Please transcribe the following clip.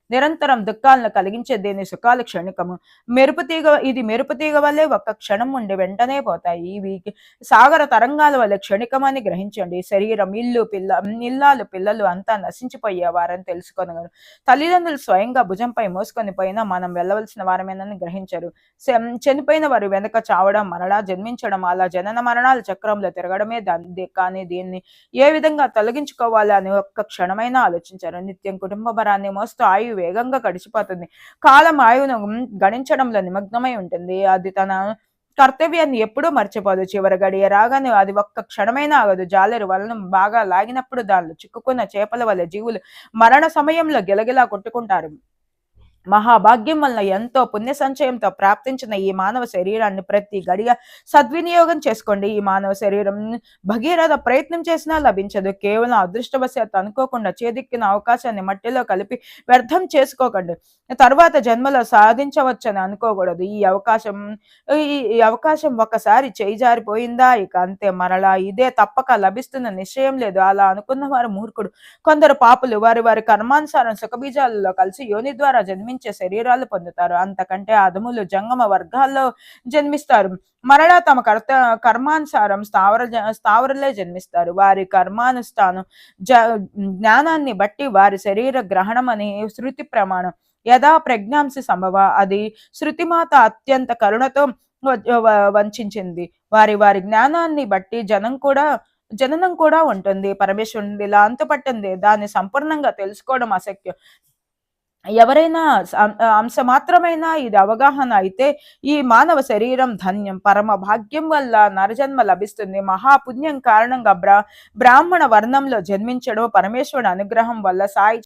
నిరంతరం దుఃఖాలను కలిగించే దీని సుఖాలు క్షణికము. మెరుపుతీగ వల్లే ఒక్క క్షణం ఉండి వెంటనే పోతాయి. ఇవి సాగర తరంగాల వల్ల క్షణికమని గ్రహించండి. శరీరం, ఇల్లాలు, పిల్లలు అంతా నశించిపోయేవారని తెలుసుకొనగలరు. తల్లిదండ్రులు స్వయంగా భుజంపై మోసుకొని పోయినా మనం వెళ్ళవలసిన వారమేనని గ్రహించరు. చనిపోయిన వారి వెనక చావడం, మరలా జన్మించడం, అలా జనన మరణాల చక్రంలో తిరగడమే కానీ దీన్ని ఏ విధంగా తొలగించుకోవాలా అని ఒక్క క్షణమైనా ఆలోచించారు. నిత్యం కుటుంబ భారాన్ని మోస్తూ ఆయువు వేగంగా గడిచిపోతుంది. కాలం ఆయువును గణించడంలో నిమగ్నమై ఉంటుంది. అది తన కర్తవ్యాన్ని ఎప్పుడూ మర్చిపోదు. చివరి గడియ రాగానే అది ఒక్క క్షణమైనా ఆగదు. జాలరు వలన బాగా లాగినప్పుడు దానిలో చిక్కుకున్న చేపల వల్ల జీవులు మరణ సమయంలో గిలగిలా కొట్టుకుంటారు. మహాభాగ్యం వలన ఎంతో పుణ్య సంచయంతో ప్రాప్తించిన ఈ మానవ శరీరాన్ని ప్రతి గడియ సద్వినియోగం చేసుకోండి. ఈ మానవ శరీరం భగీరథ ప్రయత్నం చేసినా లభించదు. కేవలం అదృష్టవశాత్తు అనుకోకుండా చేదిక్కిన అవకాశాన్ని మట్టిలో కలిపి వ్యర్థం చేసుకోకండి. తర్వాత జన్మలో సాధించవచ్చని అనుకోకూడదు. ఈ అవకాశం ఒకసారి చేయి జారిపోయిందా ఇక అంతే. మరలా ఇదే తప్పక లభిస్తున్న నిశ్చయం లేదు. అలా అనుకున్న వారు మూర్ఖుడు. కొందరు పాపులు వారి కర్మానుసారం సుఖబీజాలలో కలిసి యోని ద్వారా జన్మించే శరీరాలు పొందుతారు. అంతకంటే అధములు జంగమ వర్గాల్లో జన్మిస్తారు. మరలా తమ కర్మానుసారం స్థావరులే జన్మిస్తారు. వారి కర్మానుష్ఠానం జ్ఞానాన్ని బట్టి వారి శరీర గ్రహణం అని శృతి ప్రమాణం. యథా ప్రజ్ఞాంసి సంభవ, అది శృతిమాత అత్యంత కరుణతో వంచింది. వారి జ్ఞానాన్ని బట్టి జననం కూడా ఉంటుంది. పరమేశ్వరుని ఇలా అంతుపట్టింది. దాన్ని సంపూర్ణంగా తెలుసుకోవడం అశక్యం. ఎవరైనా అంశ మాత్రమైనా ఇది అవగాహన అయితే ఈ మానవ శరీరం ధన్యం. పరమ భాగ్యం వల్ల నరజన్మ లభిస్తుంది. మహాపుణ్యం కారణంగా బ్రాహ్మణ వర్ణంలో జన్మించడం, పరమేశ్వరుని అనుగ్రహం వల్ల సాయి